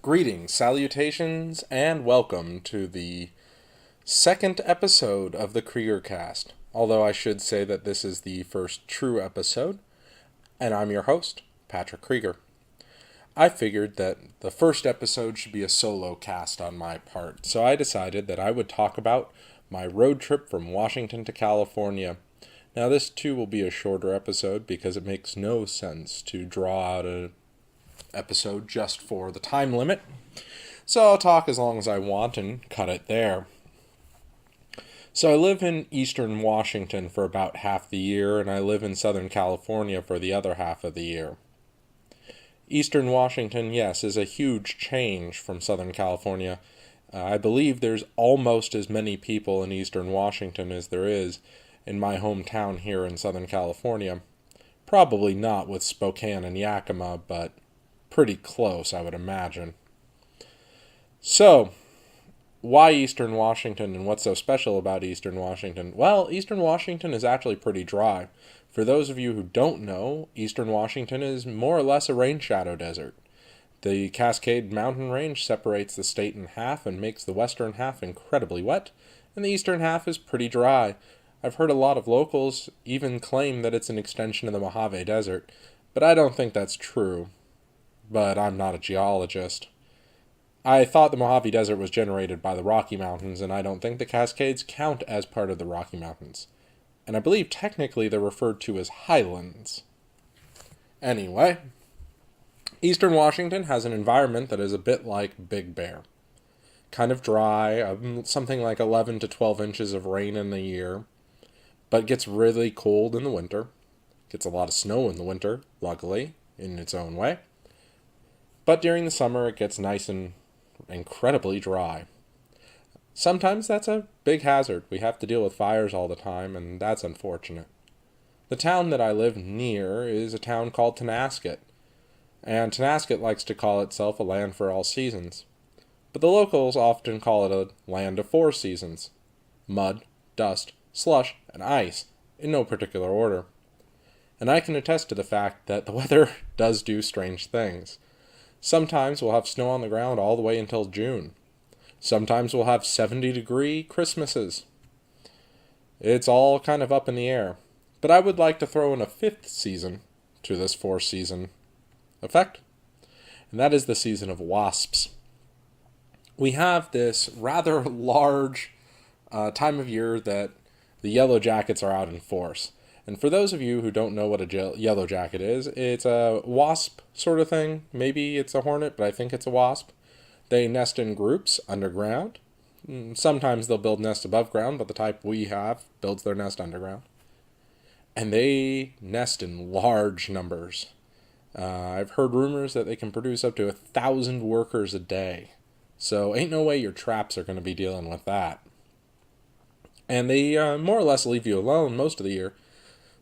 Greetings, salutations, and welcome to the second episode of the Kreeger cast. Although I should say that this is the first true episode, and I'm your host, Patrick Kreeger. I figured that the first episode should be a solo cast on my part, so I decided that I would talk about my road trip from Washington to California. Now, this too will be a shorter episode because it makes no sense to draw out an episode just for the time limit. So I'll talk as long as I want and cut it there. So I live in eastern Washington for about half the year, and I live in Southern California for the other half of the year. Eastern Washington, yes, is a huge change from Southern California. I believe there's almost as many people in Eastern Washington as there is in my hometown here in Southern California. Probably not with Spokane and Yakima, but pretty close, I would imagine. So, why Eastern Washington and what's so special about Eastern Washington? Well, Eastern Washington is actually pretty dry. For those of you who don't know, Eastern Washington is more or less a rain shadow desert. The Cascade Mountain Range separates the state in half and makes the western half incredibly wet, and the eastern half is pretty dry. I've heard a lot of locals even claim that it's an extension of the Mojave Desert, but I don't think that's true. But I'm not a geologist. I thought the Mojave Desert was generated by the Rocky Mountains, and I don't think the Cascades count as part of the Rocky Mountains. And I believe technically they're referred to as highlands. Anyway, Eastern Washington has an environment that is a bit like Big Bear. Kind of dry, something like 11 to 12 inches of rain in the year, but gets really cold in the winter. Gets a lot of snow in the winter, luckily, in its own way. But during the summer, it gets nice and incredibly dry. Sometimes that's a big hazard. We have to deal with fires all the time, and that's unfortunate. The town that I live near is a town called Tonasket, and Tonasket likes to call itself a land for all seasons. But the locals often call it a land of four seasons: mud, dust, slush, and ice, in no particular order. And I can attest to the fact that the weather does do strange things. Sometimes we'll have snow on the ground all the way until June. Sometimes we'll have 70-degree Christmases. It's all kind of up in the air. But I would like to throw in a fifth season to this four-season effect, and that is the season of wasps. We have this rather large time of year that the yellow jackets are out in force. And for those of you who don't know what a yellow jacket is, it's a wasp sort of thing. Maybe it's a hornet, but I think it's a wasp. They nest in groups underground. Sometimes they'll build nests above ground, but the type we have builds their nest underground. And they nest in large numbers. I've heard rumors that they can produce up to 1,000 workers a day. So ain't no way your traps are going to be dealing with that. And they more or less leave you alone most of the year.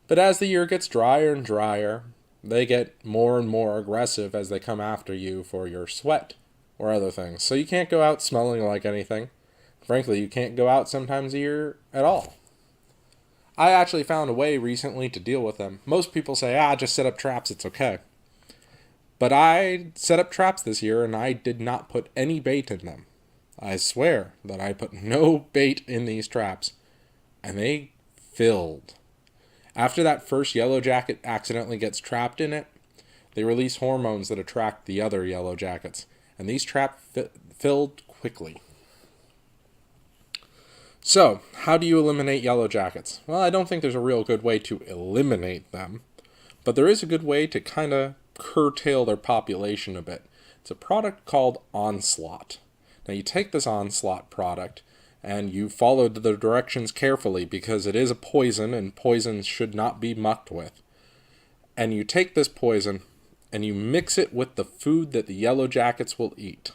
But as the year gets drier and drier, they get more and more aggressive as they come after you for your sweat or other things. So you can't go out smelling like anything. Frankly, you can't go out sometimes a year at all. I actually found a way recently to deal with them. Most people say, just set up traps, it's okay. But I set up traps this year and I did not put any bait in them. I swear that I put no bait in these traps. And they filled. After that first yellow jacket accidentally gets trapped in it, they release hormones that attract the other yellow jackets, and these traps filled quickly. So, how do you eliminate yellow jackets? Well, I don't think there's a real good way to eliminate them, but there is a good way to kind of curtail their population a bit. It's a product called Onslaught. Now, you take this Onslaught product, and you follow the directions carefully because it is a poison and poisons should not be mucked with. And you take this poison and you mix it with the food that the yellow jackets will eat.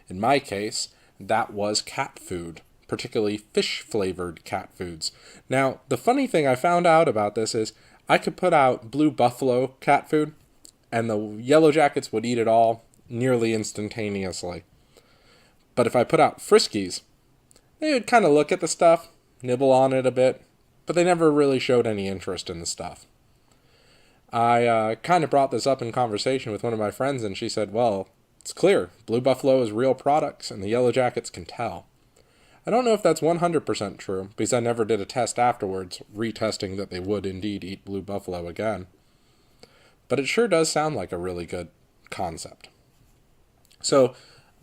In my case, that was cat food, particularly fish-flavored cat foods. Now, the funny thing I found out about this is I could put out blue buffalo cat food and the yellow jackets would eat it all nearly instantaneously. But if I put out Friskies, they would kind of look at the stuff, nibble on it a bit, but they never really showed any interest in the stuff. I kind of brought this up in conversation with one of my friends, and she said, well, It's clear Blue Buffalo is real products, and the Yellow Jackets can tell. I don't know if that's 100% true, because I never did a test afterwards, retesting that they would indeed eat Blue Buffalo again. But it sure does sound like a really good concept. So,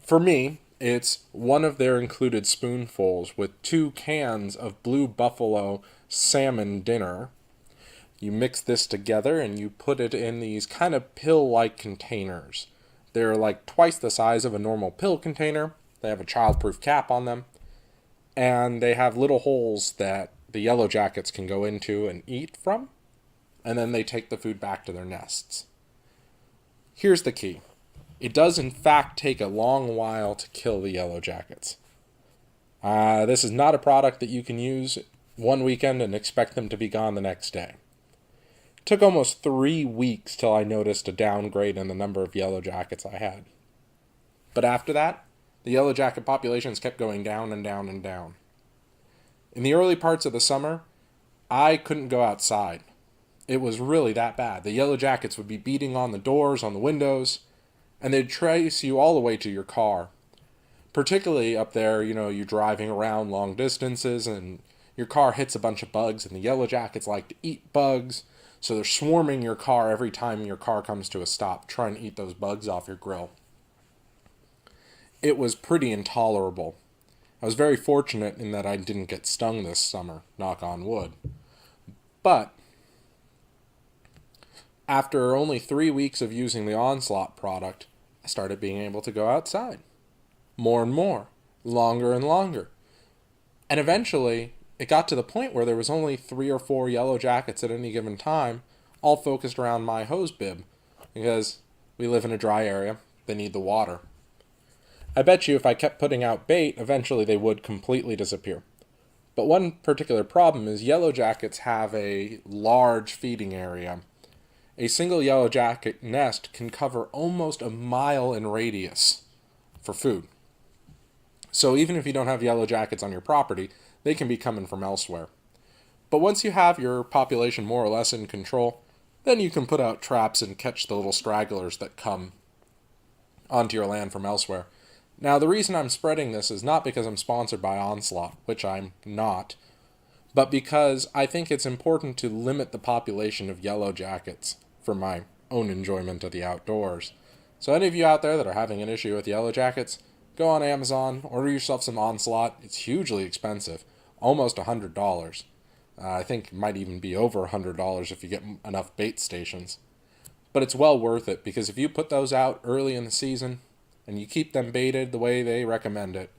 for me, it's one of their included spoonfuls with 2 cans of Blue Buffalo salmon dinner. You mix this together and you put it in these kind of pill-like containers. They're like twice the size of a normal pill container. They have a child-proof cap on them. And they have little holes that the Yellow Jackets can go into and eat from. And then they take the food back to their nests. Here's the key. It does in fact take a long while to kill the Yellow Jackets. This is not a product that you can use one weekend and expect them to be gone the next day. It took almost 3 weeks till I noticed a downgrade in the number of Yellow Jackets I had. But after that, the Yellow Jacket populations kept going down and down and down. In the early parts of the summer, I couldn't go outside. It was really that bad. The Yellow Jackets would be beating on the doors, on the windows, and they'd trace you all the way to your car. Particularly up there, you're driving around long distances and your car hits a bunch of bugs, and the Yellow Jackets like to eat bugs, so they're swarming your car every time your car comes to a stop, trying to eat those bugs off your grill. It was pretty intolerable. I was very fortunate in that I didn't get stung this summer, knock on wood. But after only 3 weeks of using the Onslaught product, I started being able to go outside. More and more. Longer and longer. And eventually, it got to the point where there was only 3 or 4 Yellow Jackets at any given time, all focused around my hose bib. Because we live in a dry area, they need the water. I bet you if I kept putting out bait, eventually they would completely disappear. But one particular problem is Yellow Jackets have a large feeding area. A single Yellow Jacket nest can cover almost a mile in radius for food. So even if you don't have Yellow Jackets on your property, they can be coming from elsewhere. But once you have your population more or less in control, then you can put out traps and catch the little stragglers that come onto your land from elsewhere. Now, the reason I'm spreading this is not because I'm sponsored by Onslaught, which I'm not, but because I think it's important to limit the population of Yellow Jackets for my own enjoyment of the outdoors. So any of you out there that are having an issue with Yellow Jackets, go on Amazon, order yourself some Onslaught. It's hugely expensive, almost $100. I think it might even be over $100 if you get enough bait stations. But it's well worth it, because if you put those out early in the season, and you keep them baited the way they recommend it,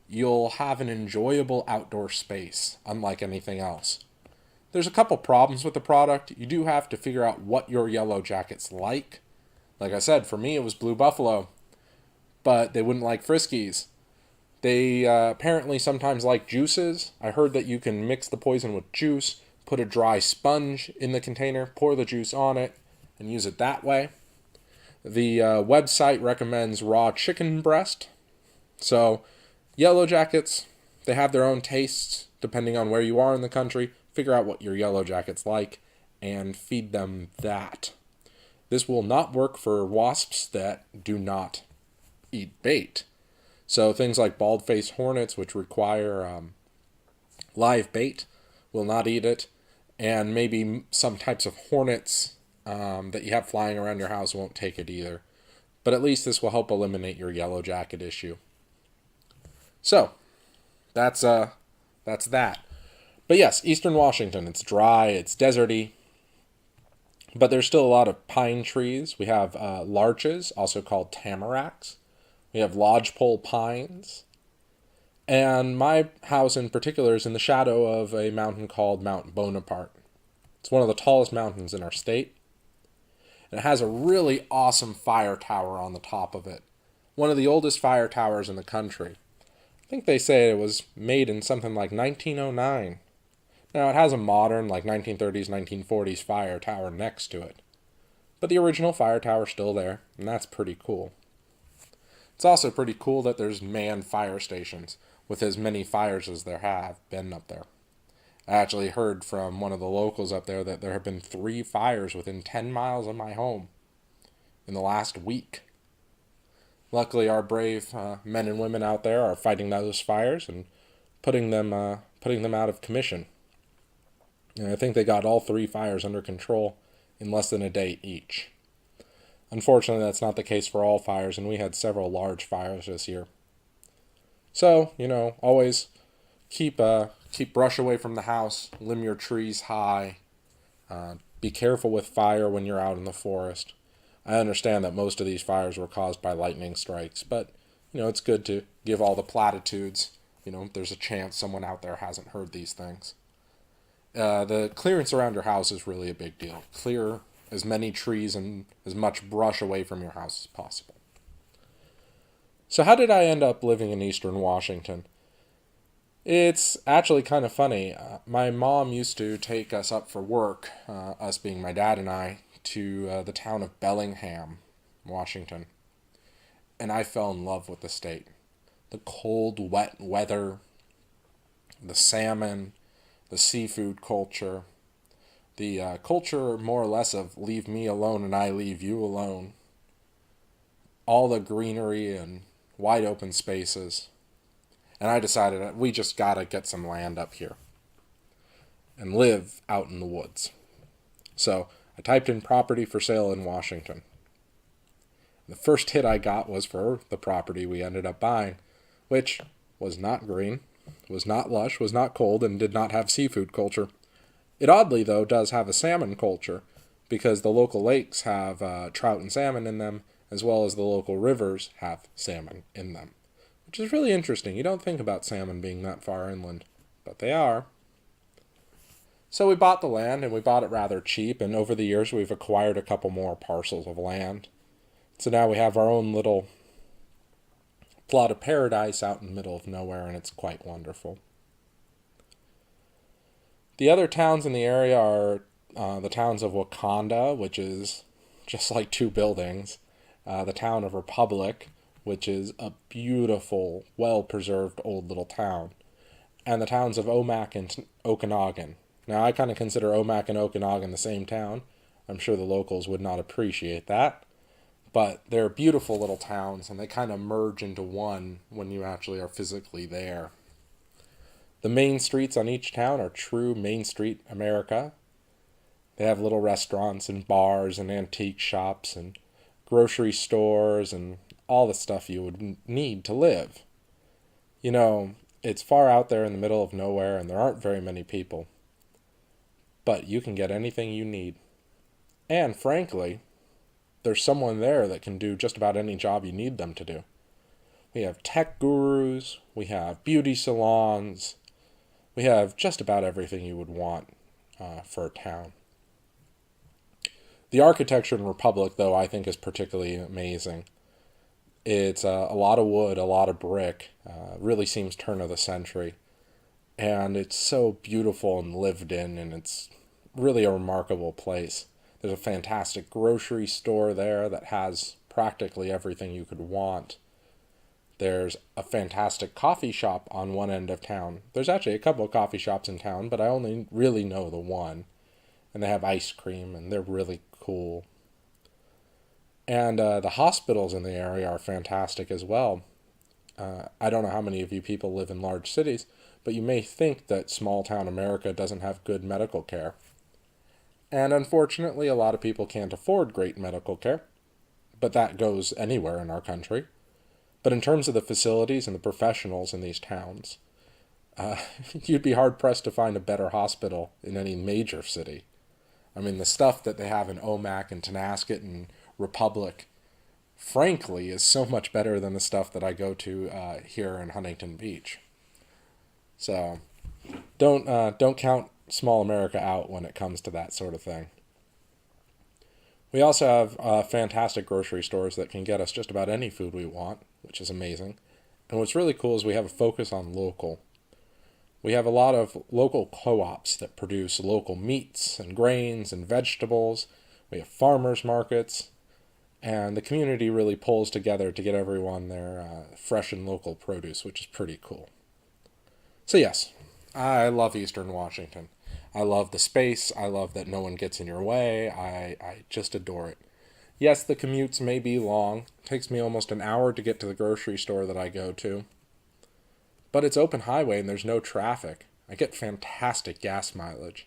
you'll have an enjoyable outdoor space, unlike anything else. There's a couple problems with the product. You do have to figure out what your Yellow Jackets like. Like I said, for me it was Blue Buffalo, but they wouldn't like Friskies. They apparently sometimes like juices. I heard that you can mix the poison with juice, put a dry sponge in the container, pour the juice on it, and use it that way. The website recommends raw chicken breast. So, Yellow Jackets, they have their own tastes depending on where you are in the country. Figure out what your Yellow Jackets like and feed them that. This will not work for wasps that do not eat bait. So things like bald-faced hornets, which require live bait, will not eat it. And maybe some types of hornets that you have flying around your house won't take it either. But at least this will help eliminate your Yellow Jacket issue. So, that's that. But yes, Eastern Washington, it's dry, it's deserty, but there's still a lot of pine trees. We have larches, also called tamaracks. We have lodgepole pines. And my house in particular is in the shadow of a mountain called Mount Bonaparte. It's one of the tallest mountains in our state. And it has a really awesome fire tower on the top of it. One of the oldest fire towers in the country. I think they say it was made in something like 1909. Now, it has a modern, like 1930s, 1940s fire tower next to it. But the original fire tower's still there, and that's pretty cool. It's also pretty cool that there's manned fire stations, with as many fires as there have been up there. I actually heard from one of the locals up there that there have been 3 fires within 10 miles of my home in the last week. Luckily, our brave men and women out there are fighting those fires and putting them out of commission. And I think they got all three fires under control in less than a day each. Unfortunately, that's not the case for all fires, and we had several large fires this year. So, always keep brush away from the house, limb your trees high, be careful with fire when you're out in the forest. I understand that most of these fires were caused by lightning strikes, but, it's good to give all the platitudes. There's a chance someone out there hasn't heard these things. The clearance around your house is really a big deal. Clear as many trees and as much brush away from your house as possible. So how did I end up living in Eastern Washington? It's actually kind of funny. My mom used to take us up for work, us being my dad and I, to the town of Bellingham, Washington. And I fell in love with the state. The cold, wet weather, the salmon, the seafood culture, the culture more or less of leave me alone and I leave you alone. All the greenery and wide open spaces. And I decided we just gotta get some land up here and live out in the woods. So I typed in property for sale in Washington. The first hit I got was for the property we ended up buying, which was not green, was not lush, was not cold, and did not have seafood culture. It oddly, though, does have a salmon culture, because the local lakes have trout and salmon in them, as well as the local rivers have salmon in them, which is really interesting. You don't think about salmon being that far inland, but they are. So we bought the land, and we bought it rather cheap, and over the years we've acquired a couple more parcels of land. So now we have our own little plot of paradise out in the middle of nowhere, and it's quite wonderful. The other towns in the area are the towns of Wakanda, which is just like two buildings, the town of Republic, which is a beautiful, well-preserved old little town, and the towns of Omak and Okanagan. Now, I kind of consider Omak and Okanagan the same town. I'm sure the locals would not appreciate that, but they're beautiful little towns, and they kind of merge into one when you actually are physically there. The main streets on each town are true Main Street America. They have little restaurants and bars and antique shops and grocery stores and all the stuff you would need to live. It's far out there in the middle of nowhere, and there aren't very many people. But you can get anything you need. And frankly, there's someone there that can do just about any job you need them to do. We have tech gurus, we have beauty salons, we have just about everything you would want for a town. The architecture in Republic, though, I think is particularly amazing. It's a lot of wood, a lot of brick, really seems turn of the century. And it's so beautiful and lived in, and it's really a remarkable place. There's a fantastic grocery store there that has practically everything you could want. There's a fantastic coffee shop on one end of town. There's actually a couple of coffee shops in town, but I only really know the one. And they have ice cream, and they're really cool. And the hospitals in the area are fantastic as well. I don't know how many of you people live in large cities, but you may think that small town America doesn't have good medical care. And unfortunately, a lot of people can't afford great medical care, but that goes anywhere in our country. But in terms of the facilities and the professionals in these towns, you'd be hard-pressed to find a better hospital in any major city. I mean, the stuff that they have in Omak and Tonasket and Republic, frankly, is so much better than the stuff that I go to here in Huntington Beach. So, don't count small America out when it comes to that sort of thing. We also have fantastic grocery stores that can get us just about any food we want, which is amazing. And what's really cool is we have a focus on local. We have a lot of local co-ops that produce local meats and grains and vegetables. We have farmers markets. And the community really pulls together to get everyone their fresh and local produce, which is pretty cool. So yes, I love Eastern Washington. I love the space. I love that no one gets in your way. I just adore it. Yes, the commutes may be long. It takes me almost an hour to get to the grocery store that I go to. But it's open highway and there's no traffic. I get fantastic gas mileage.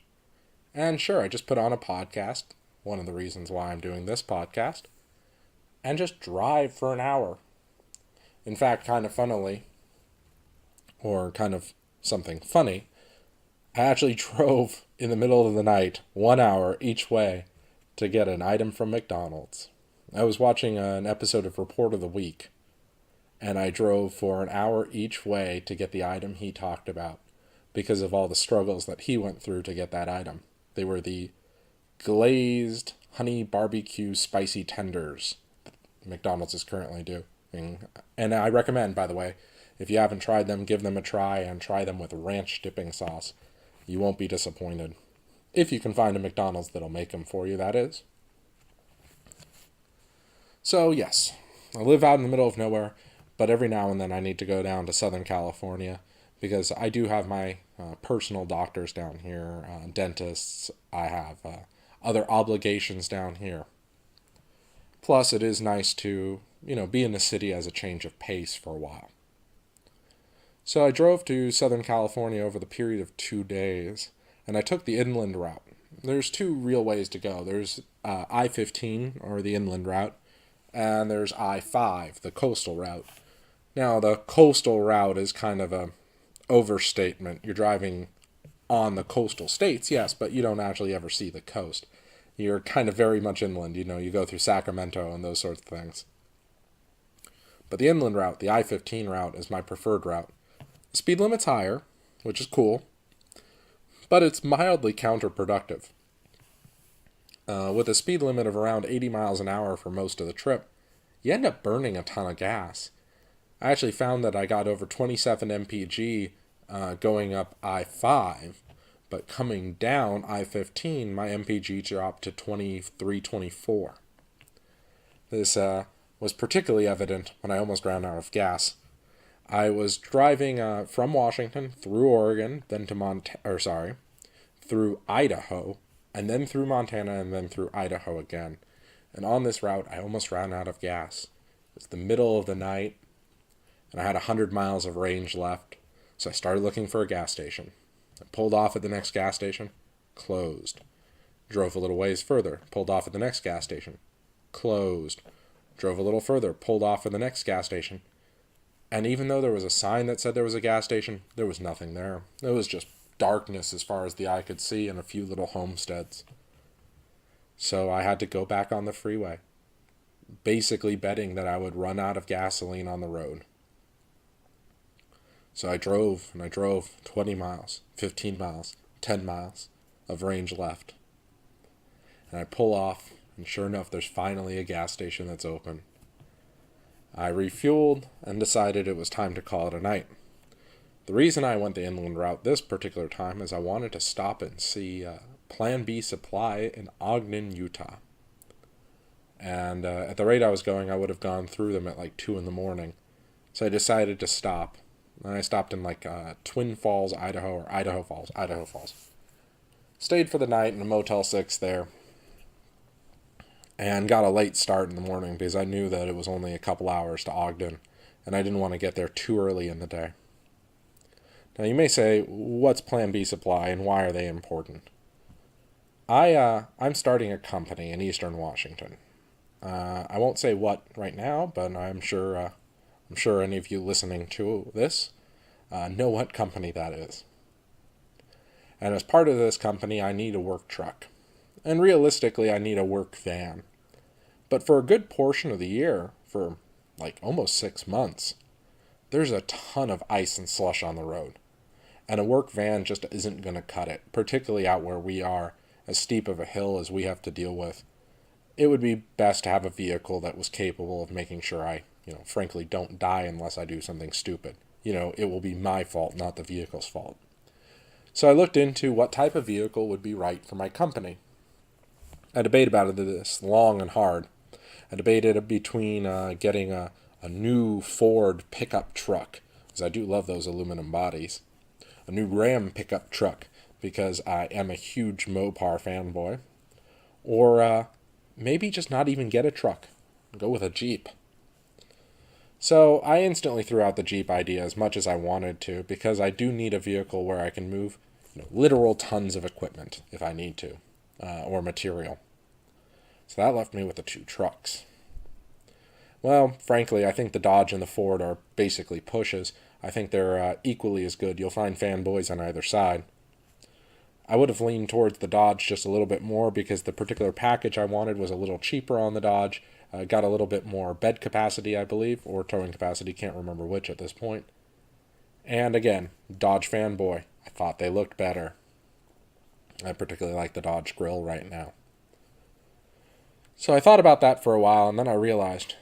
And sure, I just put on a podcast, one of the reasons why I'm doing this podcast, and just drive for an hour. In fact, kind of funnily, or kind of something funny, I actually drove in the middle of the night, 1 hour each way, to get an item from McDonald's. I was watching an episode of Report of the Week, and I drove for an hour each way to get the item he talked about because of all the struggles that he went through to get that item. They were the glazed honey barbecue spicy tenders that McDonald's is currently doing. And I recommend, by the way, if you haven't tried them, give them a try and try them with ranch dipping sauce. You won't be disappointed. If you can find a McDonald's that'll make them for you, that is. So, yes, I live out in the middle of nowhere, but every now and then I need to go down to Southern California because I do have my personal doctors down here, dentists. I have other obligations down here. Plus, it is nice to, be in the city as a change of pace for a while. So I drove to Southern California over the period of 2 days, and I took the inland route. There's two real ways to go. There's I-15, or the inland route, and there's I-5, the coastal route. Now, the coastal route is kind of a overstatement. You're driving on the coastal states, yes, but you don't actually ever see the coast. You're kind of very much inland. You go through Sacramento and those sorts of things. But the inland route, the I-15 route, is my preferred route. Speed limit's higher, which is cool, but it's mildly counterproductive. With a speed limit of around 80 miles an hour for most of the trip, you end up burning a ton of gas. I actually found that I got over 27 mpg going up I-5, but coming down I-15, my mpg dropped to 23, 24. This was particularly evident when I almost ran out of gas. I was driving from Washington through Oregon, then to through Idaho, and then through Montana, and then through Idaho again. And on this route, I almost ran out of gas. It's the middle of the night, and I had 100 miles of range left, so I started looking for a gas station. I pulled off at the next gas station, closed. Drove a little ways further, pulled off at the next gas station, closed. Drove a little further, pulled off at the next gas station. And even though there was a sign that said there was a gas station, there was nothing there. It was just darkness as far as the eye could see and a few little homesteads. So I had to go back on the freeway, basically betting that I would run out of gasoline on the road. So I drove 20 miles, 15 miles, 10 miles of range left. And I pull off, and sure enough, there's finally a gas station that's open. I refueled and decided it was time to call it a night. The reason I went the inland route this particular time is I wanted to stop and see Plan B Supply in Ogden, Utah. And at the rate I was going, I would have gone through them at like 2 in the morning. So I decided to stop. And I stopped in Twin Falls, Idaho, or Idaho Falls. Stayed for the night in a Motel 6 there. And got a late start in the morning because I knew that it was only a couple hours to Ogden, and I didn't want to get there too early in the day. Now you may say, what's Plan B Supply and why are they important? I'm starting a company in Eastern Washington. I won't say what right now, but I'm sure any of you listening to this know what company that is. And as part of this company, I need a work truck. And realistically, I need a work van. But for a good portion of the year, for almost 6 months, there's a ton of ice and slush on the road. And a work van just isn't going to cut it, particularly out where we are, as steep of a hill as we have to deal with. It would be best to have a vehicle that was capable of making sure I, frankly, don't die unless I do something stupid. It will be my fault, not the vehicle's fault. So I looked into what type of vehicle would be right for my company. I debated about this long and hard. I debated between getting a new Ford pickup truck, because I do love those aluminum bodies, a new Ram pickup truck, because I am a huge Mopar fanboy, or maybe just not even get a truck. Go with a Jeep. So I instantly threw out the Jeep idea as much as I wanted to, because I do need a vehicle where I can move literal tons of equipment if I need to, or material. So that left me with the two trucks. Well, frankly, I think the Dodge and the Ford are basically pushes. I think they're equally as good. You'll find fanboys on either side. I would have leaned towards the Dodge just a little bit more because the particular package I wanted was a little cheaper on the Dodge. Got a little bit more bed capacity, I believe, or towing capacity, can't remember which at this point. And again, Dodge fanboy. I thought they looked better. I particularly like the Dodge grill right now. So I thought about that for a while, and then I realized,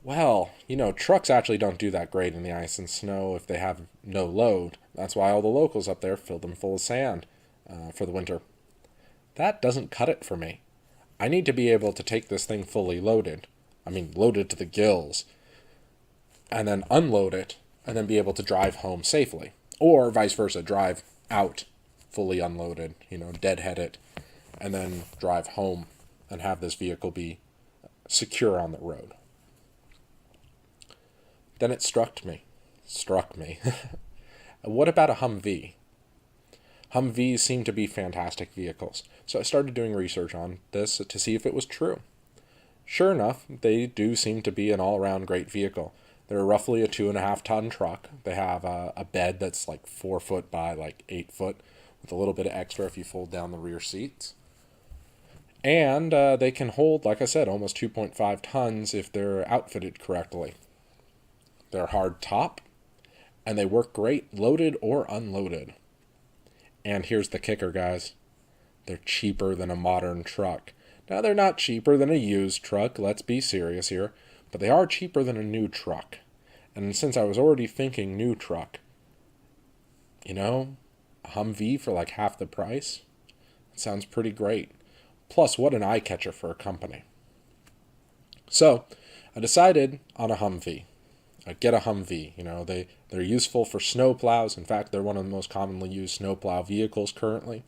well, trucks actually don't do that great in the ice and snow if they have no load. That's why all the locals up there fill them full of sand for the winter. That doesn't cut it for me. I need to be able to take this thing fully loaded. I mean, loaded to the gills. And then unload it, and then be able to drive home safely. Or vice versa, drive out fully unloaded, deadhead it, and then drive home and have this vehicle be secure on the road. Then it struck me. What about a Humvee? Humvees seem to be fantastic vehicles, so I started doing research on this to see if it was true. Sure enough, they do seem to be an all-around great vehicle. They're roughly a 2.5-ton truck. They have a bed that's like 4 foot by like 8 foot, with a little bit of extra if you fold down the rear seats. And they can hold, like I said, almost 2.5 tons if they're outfitted correctly. They're hard top, and they work great loaded or unloaded. And here's the kicker, guys. They're cheaper than a modern truck. Now, they're not cheaper than a used truck, let's be serious here, but they are cheaper than a new truck. And since I was already thinking new truck, a Humvee for like half the price? It sounds pretty great. Plus, what an eye catcher for a company. So, I decided on a Humvee. Get a Humvee. They're useful for snow plows. In fact, they're one of the most commonly used snow plow vehicles currently.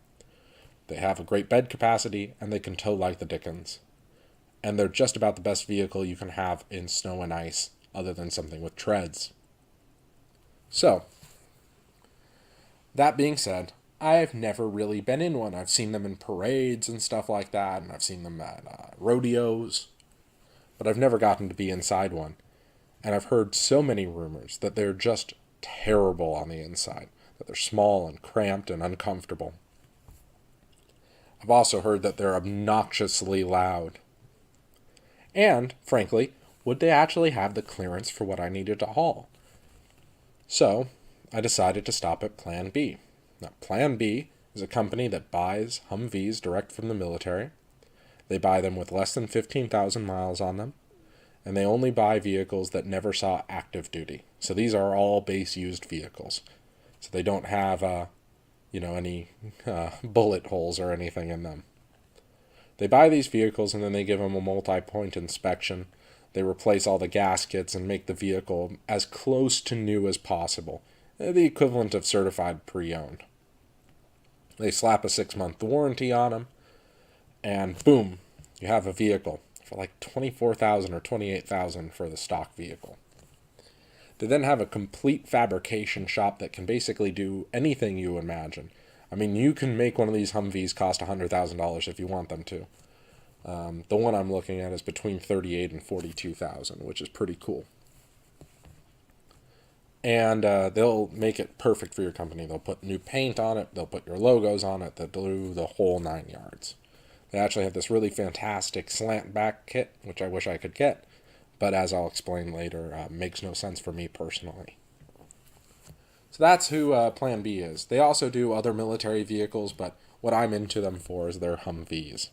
They have a great bed capacity, and they can tow like the dickens. And they're just about the best vehicle you can have in snow and ice, other than something with treads. So, that being said, I've never really been in one. I've seen them in parades and stuff like that, and I've seen them at rodeos, but I've never gotten to be inside one. And I've heard so many rumors that they're just terrible on the inside, that they're small and cramped and uncomfortable. I've also heard that they're obnoxiously loud. And, frankly, would they actually have the clearance for what I needed to haul? So, I decided to stop at Plan B. Now, Plan B is a company that buys Humvees direct from the military. They buy them with less than 15,000 miles on them. And they only buy vehicles that never saw active duty. So these are all base used vehicles. So they don't have, any bullet holes or anything in them. They buy these vehicles and then they give them a multi-point inspection. They replace all the gaskets and make the vehicle as close to new as possible. The equivalent of certified pre-owned. They slap a 6-month warranty on them. And boom, you have a vehicle for like $24,000 or $28,000 for the stock vehicle. They then have a complete fabrication shop that can basically do anything you imagine. I mean, you can make one of these Humvees cost $100,000 if you want them to. The one I'm looking at is between $38,000 and $42,000, which is pretty cool. And they'll make it perfect for your company. They'll put new paint on it. They'll put your logos on it. They'll do the whole 9 yards. They actually have this really fantastic slant back kit, which I wish I could get, but as I'll explain later, makes no sense for me personally. So that's who Plan B is. They also do other military vehicles, but what I'm into them for is their Humvees.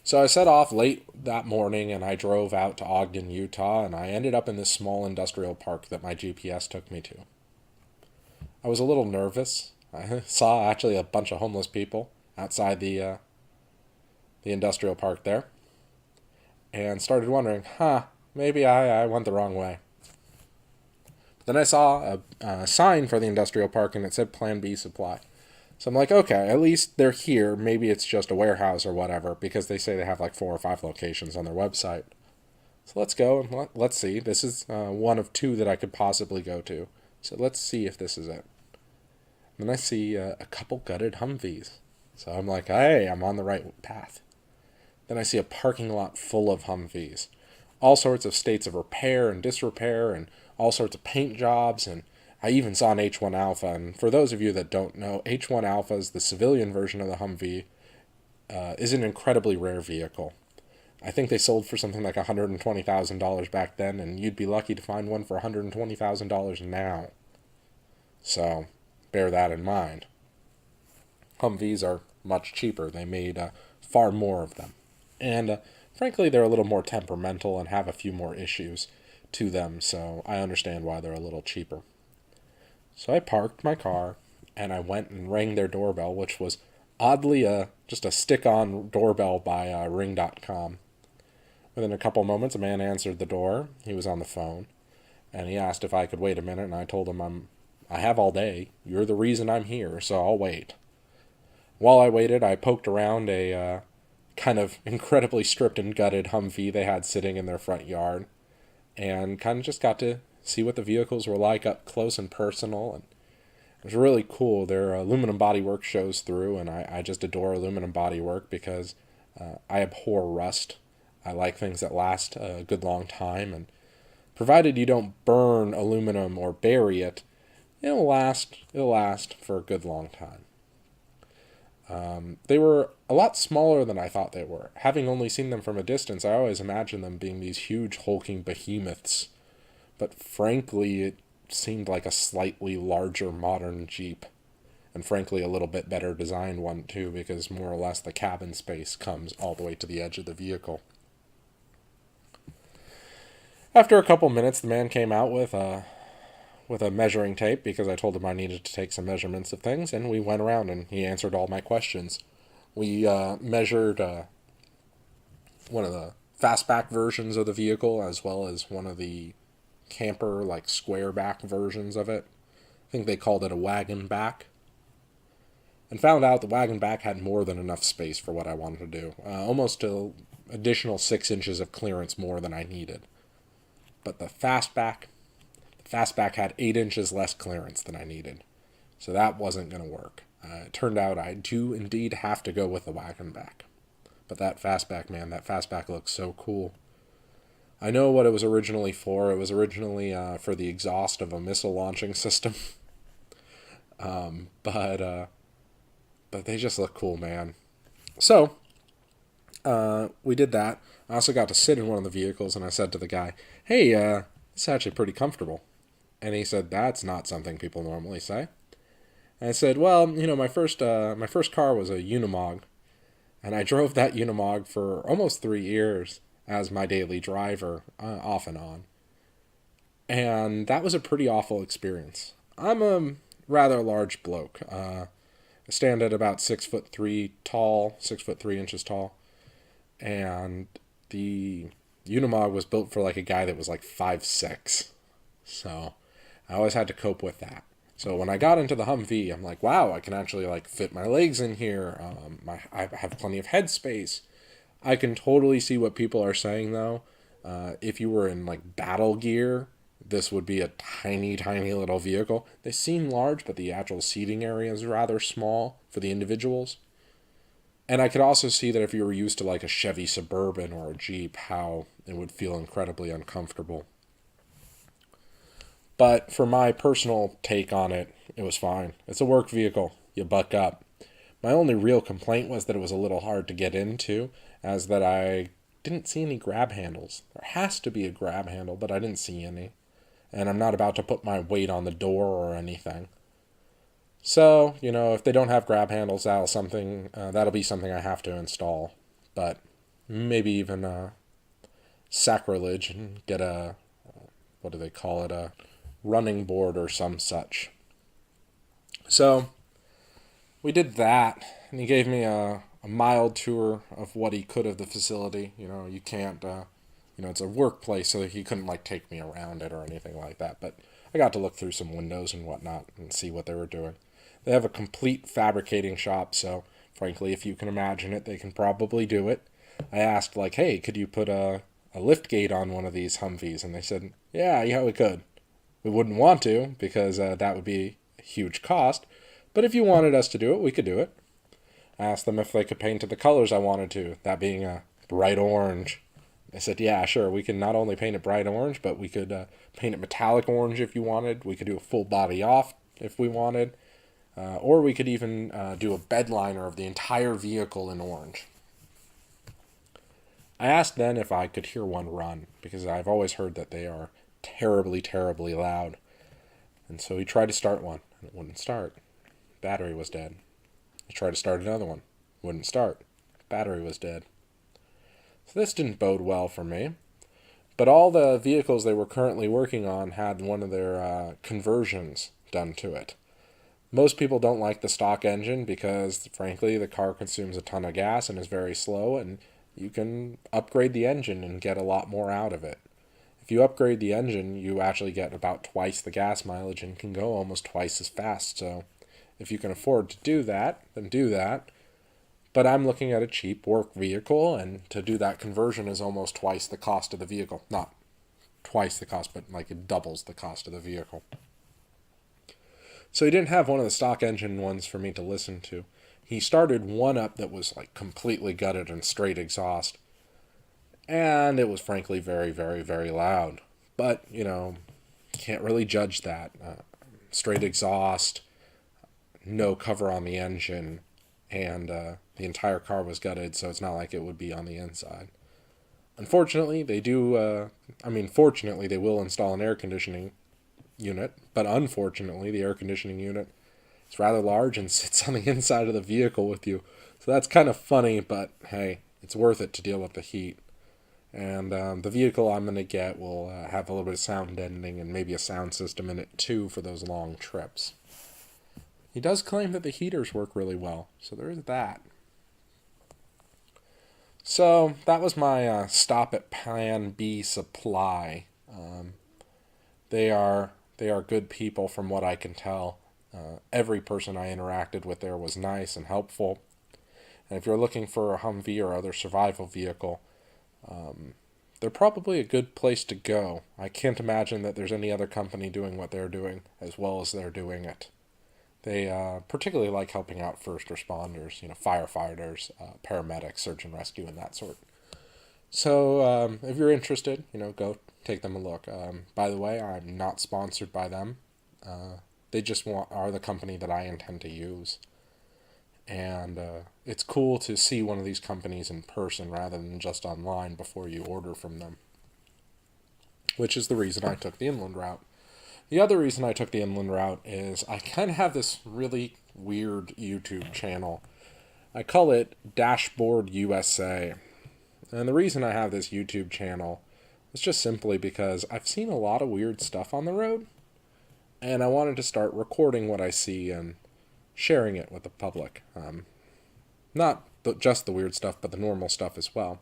So I set off late that morning, and I drove out to Ogden, Utah, and I ended up in this small industrial park that my GPS took me to. I was a little nervous. I saw actually a bunch of homeless people outside the industrial park there, and started wondering, maybe I went the wrong way. But then I saw a sign for the industrial park, and it said Plan B Supply. So I'm like, okay, at least they're here. Maybe it's just a warehouse or whatever, because they say they have like 4 or 5 locations on their website. So let's go and let's see. This is one of 2 that I could possibly go to. So let's see if this is it. Then I see a couple gutted Humvees. So I'm like, hey, I'm on the right path. Then I see a parking lot full of Humvees. All sorts of states of repair and disrepair and all sorts of paint jobs. And I even saw an H1 Alpha. And for those of you that don't know, H1 Alpha is the civilian version of the Humvee. Is an incredibly rare vehicle. I think they sold for something like $120,000 back then, and you'd be lucky to find one for $120,000 now. So bear that in mind. Humvees are much cheaper. They made far more of them. And frankly, they're a little more temperamental and have a few more issues to them, so I understand why they're a little cheaper. So I parked my car, and I went and rang their doorbell, which was oddly just a stick-on doorbell by Ring.com. Within a couple moments, a man answered the door. He was on the phone, and he asked if I could wait a minute, and I told him I have all day. You're the reason I'm here, so I'll wait. While I waited, I poked around a kind of incredibly stripped and gutted Humvee they had sitting in their front yard, and kind of just got to see what the vehicles were like up close and personal, and it was really cool. Their aluminum bodywork shows through, and I just adore aluminum bodywork because I abhor rust. I like things that last a good long time, and provided you don't burn aluminum or bury it, it'll last for a good long time. They were a lot smaller than I thought they were. Having only seen them from a distance, I always imagined them being these huge hulking behemoths, but frankly, it seemed like a slightly larger modern Jeep, and frankly a little bit better designed one too, because more or less the cabin space comes all the way to the edge of the vehicle. After a couple minutes, the man came out with a measuring tape because I told him I needed to take some measurements of things, and we went around and he answered all my questions. We measured one of the fastback versions of the vehicle as well as one of the camper, like square back versions of it. I think they called it a wagon back. And found out the wagon back had more than enough space for what I wanted to do. Almost an additional 6 inches of clearance more than I needed. But the fastback had 8 inches less clearance than I needed. So that wasn't going to work. It turned out I do indeed have to go with the wagon back. But that fastback looks so cool. I know what it was originally for. It was originally for the exhaust of a missile launching system. But they just look cool, man. So, we did that. I also got to sit in one of the vehicles, and I said to the guy, hey, it's actually pretty comfortable. And he said, that's not something people normally say. And I said, well, my first car was a Unimog, and I drove that Unimog for almost 3 years as my daily driver, off and on. And that was a pretty awful experience. I'm a rather large bloke. I stand at about 6'3" tall, 6'3" tall, and the Unimog was built for like a guy that was like 5'6". So I always had to cope with that. So when I got into the Humvee, I'm like, wow, I can actually like fit my legs in here. I have plenty of headspace. I can totally see what people are saying though. If you were in like battle gear, this would be a tiny, tiny little vehicle. They seem large, but the actual seating area is rather small for the individuals. And I could also see that if you were used to like a Chevy Suburban or a Jeep, how it would feel incredibly uncomfortable. But for my personal take on it, it was fine. It's a work vehicle. You buck up. My only real complaint was that it was a little hard to get into, as that I didn't see any grab handles. There has to be a grab handle, but I didn't see any. And I'm not about to put my weight on the door or anything. So, if they don't have grab handles, that'll be something I have to install. But maybe even sacrilege and get what do they call it, a running board or some such. So, we did that, and he gave me a mild tour of what he could of the facility. You can't, it's a workplace, so he couldn't like take me around it or anything like that. But I got to look through some windows and whatnot and see what they were doing. They have a complete fabricating shop, so frankly, if you can imagine it, they can probably do it. I asked, like, hey, could you put a lift gate on one of these Humvees? And they said, yeah, we could. We wouldn't want to, because that would be a huge cost, but if you wanted us to do it, we could do it. I asked them if they could paint it the colors I wanted to, that being a bright orange. They said, yeah, sure, we can not only paint it bright orange, but we could paint it metallic orange if you wanted. We could do a full body off if we wanted. Or we could even do a bed liner of the entire vehicle in orange. I asked then if I could hear one run, because I've always heard that they are terribly, terribly loud. And so he tried to start one, and it wouldn't start. Battery was dead. He tried to start another one. Wouldn't start. Battery was dead. So this didn't bode well for me. But all the vehicles they were currently working on had one of their conversions done to it. Most people don't like the stock engine because, frankly, the car consumes a ton of gas and is very slow, and you can upgrade the engine and get a lot more out of it. If you upgrade the engine, you actually get about twice the gas mileage and can go almost twice as fast. So if you can afford to do that, then do that. But I'm looking at a cheap work vehicle, and to do that conversion is almost twice the cost of the vehicle. Not twice the cost, but like it doubles the cost of the vehicle. So he didn't have one of the stock engine ones for me to listen to. He started one up that was like completely gutted and straight exhaust. And it was frankly very, very, very loud. But, can't really judge that. Straight exhaust, no cover on the engine, and the entire car was gutted, so it's not like it would be on the inside. Unfortunately, fortunately, they will install an air conditioning unit, but unfortunately, the air conditioning unit is rather large and sits on the inside of the vehicle with you. So that's kind of funny, but hey, it's worth it to deal with the heat. And the vehicle I'm going to get will have a little bit of sound deadening and maybe a sound system in it too for those long trips. He does claim that the heaters work really well, so there is that. So that was my stop at Plan B Supply. They are good people from what I can tell. Every person I interacted with there was nice and helpful. And if you're looking for a Humvee or other survival vehicle, they're probably a good place to go. I can't imagine that there's any other company doing what they're doing as well as they're doing it. They particularly like helping out first responders, firefighters, paramedics, search and rescue, and that sort. So if you're interested, go take them a look. By the way, I'm not sponsored by them. They just are the company that I intend to use. And it's cool to see one of these companies in person rather than just online before you order from them. Which is the reason I took the inland route. The other reason I took the inland route is I kind of have this really weird YouTube channel. I call it Dashboard USA. And the reason I have this YouTube channel is just simply because I've seen a lot of weird stuff on the road. And I wanted to start recording what I see and sharing it with the public. Not just the weird stuff, but the normal stuff as well.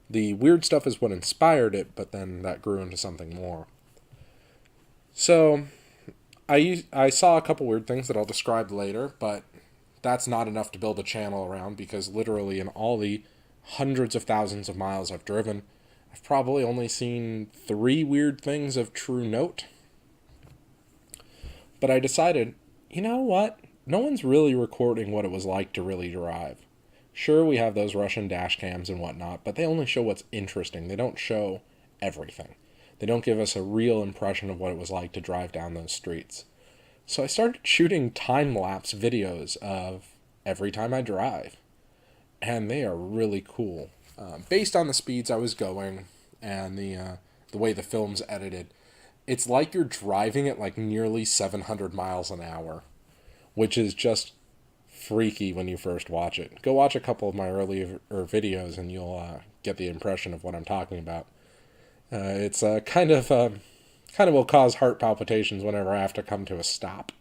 The weird stuff is what inspired it, but then that grew into something more. So, I saw a couple weird things that I'll describe later, but that's not enough to build a channel around, because literally in all the hundreds of thousands of miles I've driven, I've probably only seen 3 weird things of true note. But I decided, you know what? No one's really recording what it was like to really drive. Sure, we have those Russian dash cams and whatnot, but they only show what's interesting. They don't show everything. They don't give us a real impression of what it was like to drive down those streets. So I started shooting time-lapse videos of every time I drive. And they are really cool. Based on the speeds I was going and the way the film's edited, it's like you're driving at like nearly 700 miles an hour, which is just freaky when you first watch it. Go watch a couple of my earlier videos and you'll get the impression of what I'm talking about. It's kind of will cause heart palpitations whenever I have to come to a stop.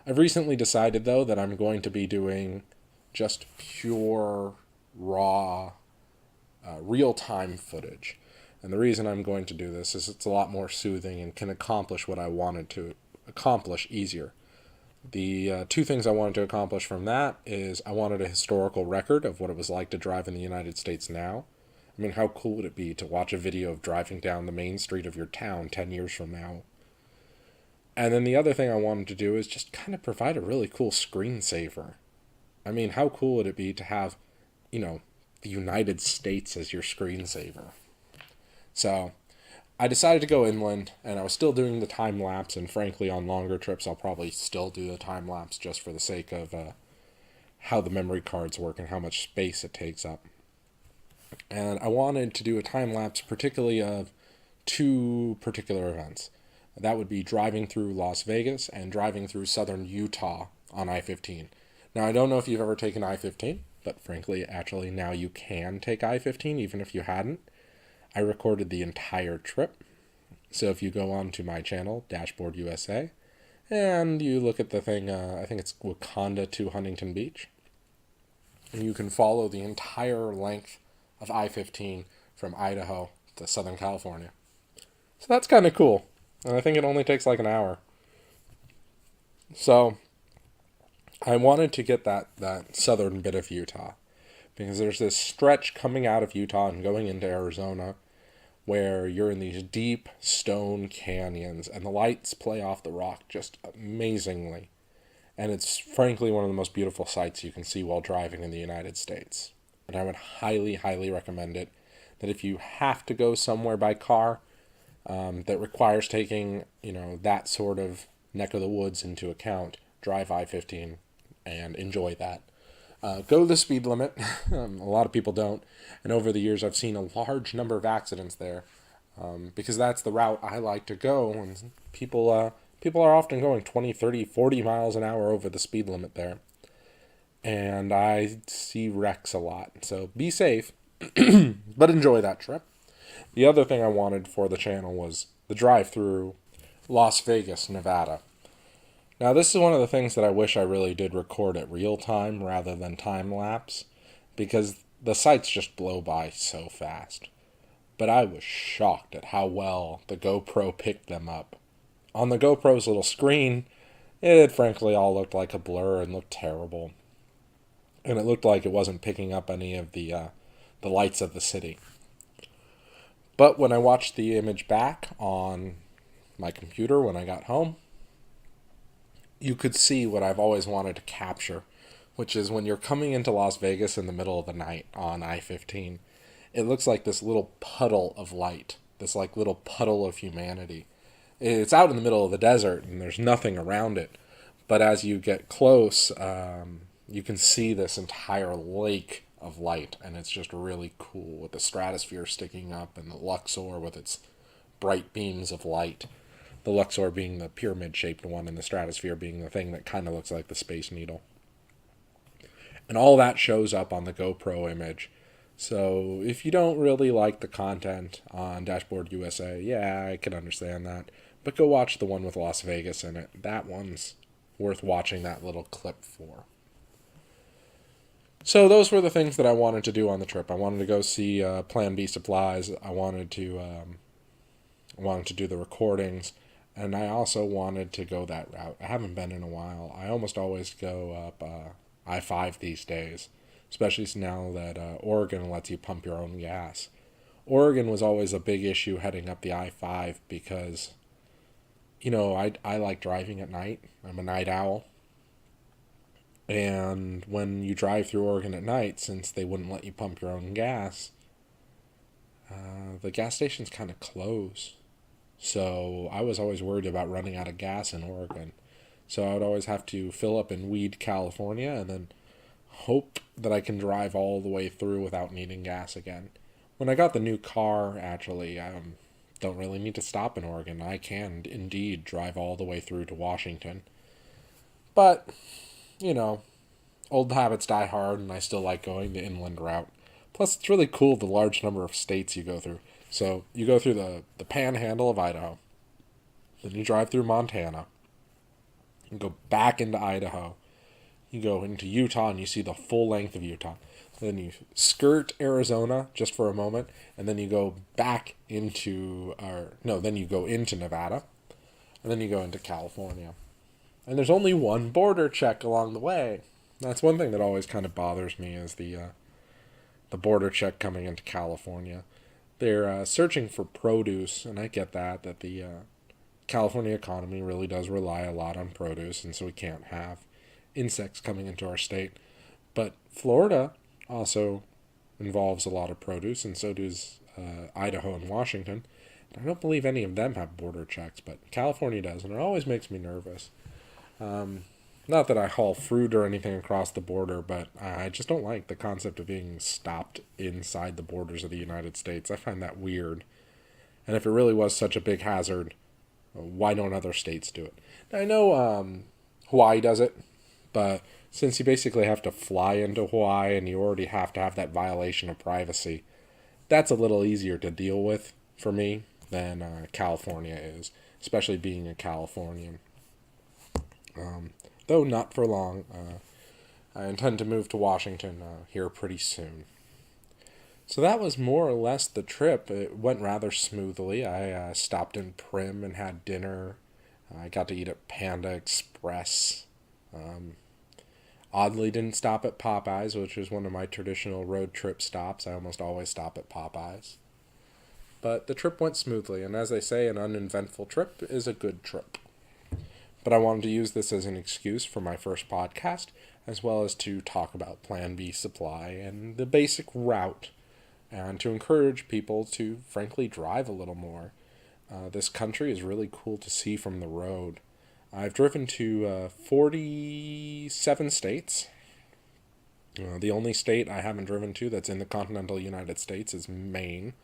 I've recently decided, though, that I'm going to be doing just pure, raw, real-time footage. And the reason I'm going to do this is it's a lot more soothing and can accomplish what I wanted to accomplish easier. The two things I wanted to accomplish from that is I wanted a historical record of what it was like to drive in the United States now. I mean, how cool would it be to watch a video of driving down the main street of your town 10 years from now? And then the other thing I wanted to do is just kind of provide a really cool screensaver. I mean, how cool would it be to have, the United States as your screensaver? So I decided to go inland, and I was still doing the time lapse, and frankly, on longer trips, I'll probably still do the time lapse just for the sake of how the memory cards work and how much space it takes up. And I wanted to do a time lapse, particularly of two particular events. That would be driving through Las Vegas and driving through southern Utah on I-15. Now, I don't know if you've ever taken I-15, but frankly, actually, now you can take I-15, even if you hadn't. I recorded the entire trip. So if you go on to my channel, Dashboard USA, and you look at the thing, I think it's Wakanda to Huntington Beach, and you can follow the entire length of I-15 from Idaho to Southern California. So that's kind of cool. And I think it only takes like an hour. So I wanted to get that southern bit of Utah, because there's this stretch coming out of Utah and going into Arizona where you're in these deep stone canyons and the lights play off the rock just amazingly. And it's frankly one of the most beautiful sights you can see while driving in the United States. And I would highly, highly recommend it. That if you have to go somewhere by car that requires taking, that sort of neck of the woods into account, drive I-15 and enjoy that. Go the speed limit. A lot of people don't. And over the years, I've seen a large number of accidents there because that's the route I like to go. And people are often going 20, 30, 40 miles an hour over the speed limit there. And I see wrecks a lot. So be safe, but enjoy that trip. The other thing I wanted for the channel was the drive through Las Vegas, Nevada. Now, this is one of the things that I wish I really did record at real time rather than time lapse, because the sights just blow by so fast. But I was shocked at how well the GoPro picked them up. On the GoPro's little screen, it frankly all looked like a blur and looked terrible. And it looked like it wasn't picking up any of the lights of the city. But when I watched the image back on my computer when I got home, you could see what I've always wanted to capture, which is when you're coming into Las Vegas in the middle of the night on I-15, it looks like this little puddle of light, this like little puddle of humanity. It's out in the middle of the desert and there's nothing around it. But as you get close, you can see this entire lake of light, and it's just really cool with the stratosphere sticking up and the Luxor with its bright beams of light. The Luxor being the pyramid-shaped one, and the stratosphere being the thing that kind of looks like the Space Needle. And all that shows up on the GoPro image. So if you don't really like the content on Dashboard USA, yeah, I can understand that. But go watch the one with Las Vegas in it. That one's worth watching that little clip for. So those were the things that I wanted to do on the trip. I wanted to go see Plan B supplies. I wanted to do the recordings. And I also wanted to go that route. I haven't been in a while. I almost always go up I-5 these days, especially now that Oregon lets you pump your own gas. Oregon was always a big issue heading up the I-5 because, I like driving at night. I'm a night owl. And when you drive through Oregon at night, since they wouldn't let you pump your own gas, the gas stations kind of close. So I was always worried about running out of gas in Oregon. So I would always have to fill up in Weed, California, and then hope that I can drive all the way through without needing gas again. When I got the new car, actually, I don't really need to stop in Oregon. I can indeed drive all the way through to Washington. But, old habits die hard, and I still like going the inland route. Plus, it's really cool the large number of states you go through. So you go through the panhandle of Idaho, then you drive through Montana, and go back into Idaho. You go into Utah and you see the full length of Utah. Then you skirt Arizona just for a moment, and then you go back into, then you go into Nevada, and then you go into California. And there's only one border check along the way. That's one thing that always kind of bothers me is the border check coming into California. They're searching for produce, and I get that the California economy really does rely a lot on produce, and so we can't have insects coming into our state. But Florida also involves a lot of produce, and so does Idaho and Washington. I don't believe any of them have border checks, but California does, and it always makes me nervous. Not that I haul fruit or anything across the border, but I just don't like the concept of being stopped inside the borders of the United States. I find that weird. And if it really was such a big hazard, why don't other states do it? Now, I know Hawaii does it, but since you basically have to fly into Hawaii and you already have to have that violation of privacy, that's a little easier to deal with for me than California is, especially being a Californian. Though not for long. I intend to move to Washington here pretty soon. So that was more or less the trip. It went rather smoothly. I stopped in Prim and had dinner. I got to eat at Panda Express. Oddly, didn't stop at Popeyes, which is one of my traditional road trip stops. I almost always stop at Popeyes. But the trip went smoothly, and as they say, an uneventful trip is a good trip. But I wanted to use this as an excuse for my first podcast, as well as to talk about Plan B supply and the basic route, and to encourage people to, frankly, drive a little more. This country is really cool to see from the road. I've driven to 47 states. The only state I haven't driven to that's in the continental United States is Maine.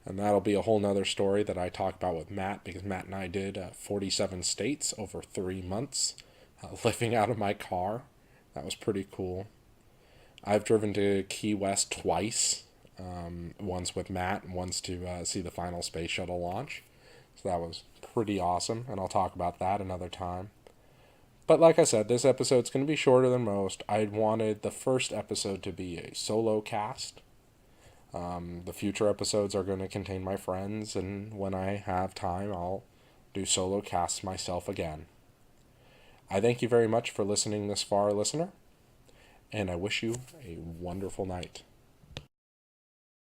And that'll be a whole nother story that I talk about with Matt, because Matt and I did 47 states over 3 months, living out of my car. That was pretty cool. I've driven to Key West twice, once with Matt and once to see the final space shuttle launch. So that was pretty awesome, and I'll talk about that another time. But like I said, this episode's going to be shorter than most. I wanted the first episode to be a solo cast. The future episodes are going to contain my friends, and when I have time, I'll do solo casts myself again. I thank you very much for listening this far, listener, and I wish you a wonderful night.